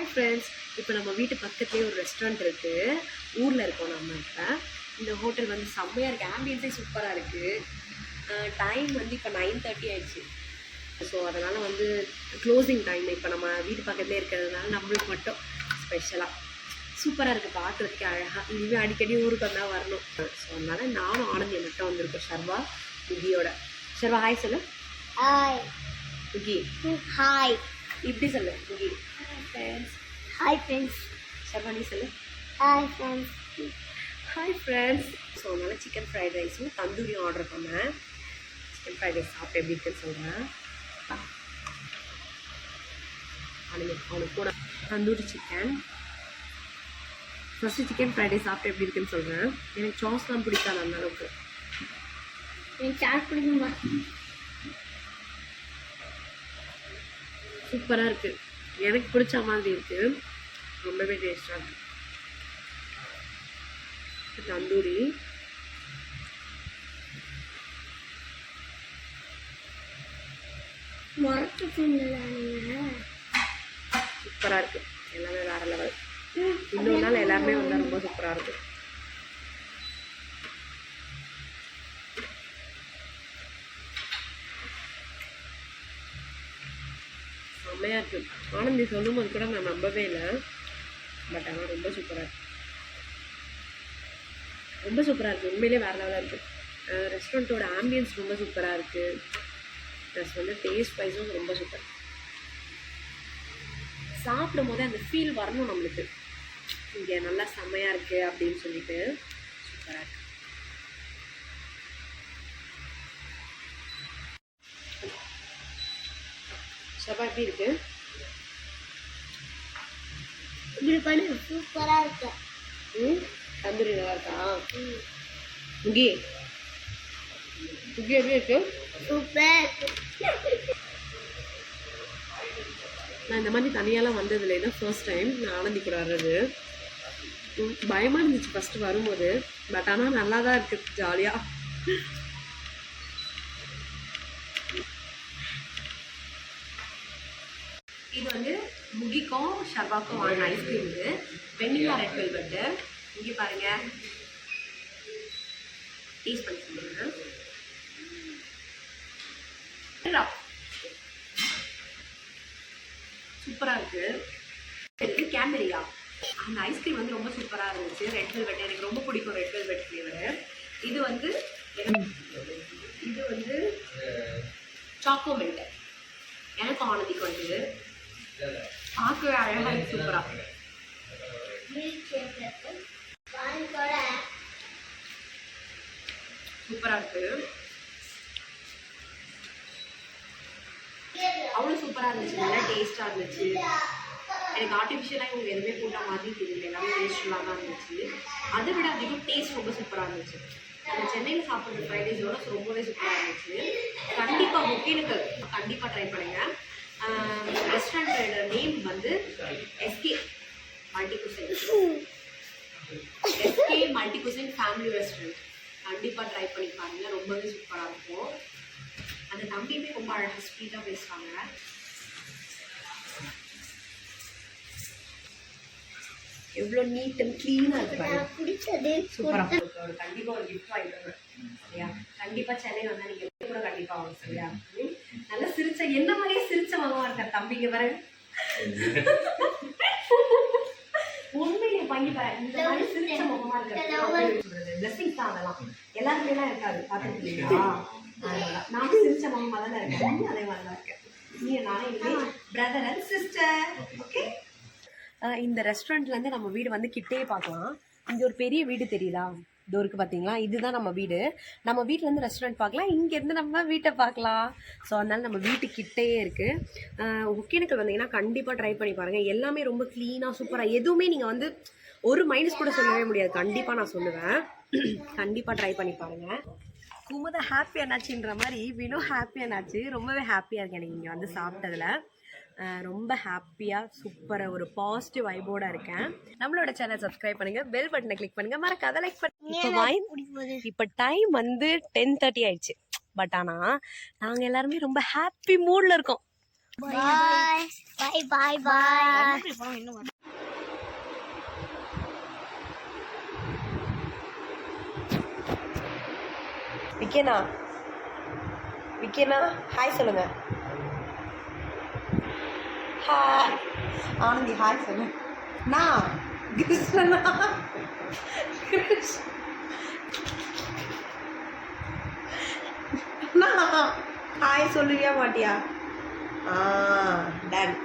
Hi friends, இப்போ நம்ம வீட்டு பக்கத்துலேயே ஒரு ரெஸ்டாரண்ட் இருக்குது. ஊரில் இருக்கோம் நம்ம. இப்போ இந்த ஹோட்டல் வந்து செம்மையாக இருக்குது, ஆம்பியன்ஸே சூப்பராக இருக்குது. டைம் வந்து இப்போ 9:30 ஆயிடுச்சு. ஸோ அதனால் வந்து க்ளோசிங் டைம் இப்போ நம்ம வீட்டு பக்கத்துலேயே இருக்கிறதுனால நம்மளுக்கு மட்டும் ஸ்பெஷலாக சூப்பராக இருக்குது, பார்க்குறதுக்கே அழகாக. இனிமேல் அடிக்கடி ஊருக்கு வந்தால் வரணும். ஸோ அதனால் நானும் ஆனந்தியை மட்டும் வந்திருக்கோம், ஷர்வா முகியோட. ஷர்வா ஹாய் சொல்லு. Hi Mugi hi. இப்படி சொல்லு Mugi. Friends hi friends. Sharva நீ சொல்லு. Hi friends. Hi friends. So அதனால் சிக்கன் ஃப்ரைட் ரைஸும் தந்தூரியும் ஆர்டர் பண்ணேன். சிக்கன் ஃப்ரைட் ரைஸ் சாப்பிட்டு எப்படி இருக்குன்னு சொல்கிறேன். அவனுக்கு கூட tandoori chicken. First chicken fried rice சாப்பிட்டு எப்படி இருக்குன்னு சொல்கிறேன். எனக்கு சாஸ்லாம் பிடிக்காது அந்த அளவுக்கு. எனக்கு சாட் பிடிக்குமா? சூப்பராக இருக்குது, எனக்கு பிடிச்ச மாதிரி இருக்குது, ரொம்பவே டேஸ்டாக இருக்குது. தந்தூரி மொரட்டு சூப்பராக இருக்குது, எல்லாமே வேறு லெவல். இன்னொரு நாள் எல்லாருமே வந்தால் ரொம்ப சூப்பராக இருக்கும். செம்மையாக இருக்குது. ஆனந்தி சொல்லும் போது கூட நான் நம்பவே இல்லை, பட் ஆனால் ரொம்ப சூப்பராக இருக்குது, ரொம்ப சூப்பராக இருக்குது. உண்மையிலே வேறு லெவலாக இருக்குது. ரெஸ்டாரண்ட்டோட ஆம்பியன்ஸ் ரொம்ப சூப்பராக இருக்குது. ப்ளஸ் வந்து டேஸ்ட் வைஸும் ரொம்ப சூப்பர். சாப்பிடும் போதே அந்த ஃபீல் வரணும் நம்மளுக்கு, இங்கே நல்லா செம்மையாக இருக்குது அப்படின்னு சொல்லிட்டு. சூப்பராக இருக்குது. ஷபா எப்படி இருக்கு? இப்படி பண்ணு, சூப்பராக இருக்கு. தந்தூரி நல்லா இருக்கா? முகி முகி எப்படி இருக்கு? சூப்பர். நான் இந்த மாதிரி தனியாலாம் வந்ததில்லை, இதான் ஃபர்ஸ்ட் டைம் நான் ஆனந்தி கூட வர்றது. பயமாக இருந்துச்சு ஃபஸ்ட்டு வரும்போது, பட் ஆனால் நல்லா தான் இருக்குது, ஜாலியாக. இது வந்து முகிக்கும் ஷர்வாக்கும் வாங்கின ஐஸ்கிரீம். இது வெண்ணிலா ரெட் வெல்வெட்டு. இங்கே பாருங்க, டேஸ்ட் பண்ணி சொல்லுங்க. சூப்பராக இருக்குது. கேம்பரியா அந்த ஐஸ்கிரீம் வந்து ரொம்ப சூப்பராக இருந்துச்சு. ரெட் வெல்வெட் எனக்கு ரொம்ப பிடிக்கும், ரெட் வெல்வெட் ஃப்ளேவரு. இது வந்து சாக்கோ மில்ட், எனக்கு ஆனந்திக்கு வந்து பார்க்கவே அழகாக இருக்குது, சூப்பராக சூப்பராக இருக்குது. அவ்வளோ சூப்பராக இருந்துச்சு, நல்லா டேஸ்ட்டாக இருந்துச்சு. எனக்கு ஆர்டிஃபிஷியலாக இவங்க எதுவுமே போட்ட மாதிரி தெரியல, எல்லாமே டேஸ்ட்ஃபுல்லாக தான் இருந்துச்சு. அதை விட அதிகம் டேஸ்ட் ரொம்ப சூப்பராக இருந்துச்சு. நம்ம சென்னையில் சாப்பிட்ற ஃப்ரைட் ரைஸோட ரொம்பவே சூப்பராக இருந்துச்சு. கண்டிப்பாக ஒகேனக்கல் கண்டிப்பாக ட்ரை பண்ணுங்கள். ரெஸ்டாரண்ட்டோட நேம் வந்து SK multi cuisine family restaurant. கண்டிப்பாக ட்ரை பண்ணி பாருங்கள், ரொம்பவே சூப்பராக இருக்கும். அந்த தம்பியுமே ரொம்ப அழகாக ஸ்வீட்டாக பேசுவாங்க. எவ்வளோ நீட் அண்ட் க்ளீனாக இருக்குது, சூப்பராக. கண்டிப்பாக ஒரு கிஃப்ட் வாங்கிட்டு சரியா? கண்டிப்பாக சென்னை வந்தால் நீங்கள் கூட கண்டிப்பாக வாங்க சரியா? நல்லா சிரிச்ச என்ன மாதிரியே சிரிச்ச மகமாக இருக்கார் தம்பிங்க வர. உண்மையிலே பங்கி பாரு, இந்த மாதிரி சிரிச்ச முகமாக இருக்காரு. பிளஸிங்ஸ் தான் அதெல்லாம், எல்லாருக்குமே இருக்காது, பார்த்துருக்கீங்களா? நான் சிரிச்ச முகமாக தானே இருக்கேன், அதே மாதிரி தான் இருக்கேன். நீ நானே இனிமேல் பிரதர் அண்ட் சிஸ்டர். ஓகே, இந்த ரெஸ்டாரண்ட்லேருந்து நம்ம வீடு வந்து கிட்டே பார்க்கலாம். இங்கே ஒரு பெரிய வீடு தெரியலா? இது இருக்குது பார்த்தீங்களா? இதுதான் நம்ம வீடு. நம்ம வீட்டிலேருந்து ரெஸ்டாரண்ட் பார்க்கலாம், இங்கேருந்து நம்ம வீட்டை பார்க்கலாம். ஸோ அதனால் நம்ம வீட்டுக்கிட்டே இருக்குது. ஒகேனக்கல் வந்தீங்கன்னா கண்டிப்பாக ட்ரை பண்ணி பாருங்கள். எல்லாமே ரொம்ப க்ளீனாக சூப்பராக, எதுவுமே நீங்கள் வந்து ஒரு மைனஸ் கூட சொல்லவே முடியாது. கண்டிப்பாக நான் சொல்லுவேன், கண்டிப்பாக ட்ரை பண்ணி பாருங்கள். குமுத ஹாப்பியானாச்சுன்ற மாதிரி வினோ ஹாப்பியானாச்சு. ரொம்பவே ஹாப்பியாக இருக்கேன் எனக்கு இங்கே வந்து சாப்பிட்டதில். ரொம்ப ஹாப்பியாக சூப்பராக ஒரு பாசிட்டிவ் வைபோடு இருக்கேன். நம்மளோட சேனல் சப்ஸ்கிரைப் பண்ணுங்கள், பெல் பட்டனை கிளிக் பண்ணுங்கள், மறக்காத லைக் பண்ணுங்க. இப்போ டைம் வந்து 10:30 ஆயிடுச்சு. பட் ஆனால் நாங்கள் எல்லாருமே ரொம்ப ஹாப்பி மூடில் இருக்கோம். பாய் பாய் பாய் பாய். விக்கேனா விக்கேனா ஹாய் சொல்லுங்க. ஹாய் ஆனந்தி ஹாய் சொல்லு. நான் கிருஷ்ணனா ஹாய் சொல்லுவியா மாட்டியா? டன்.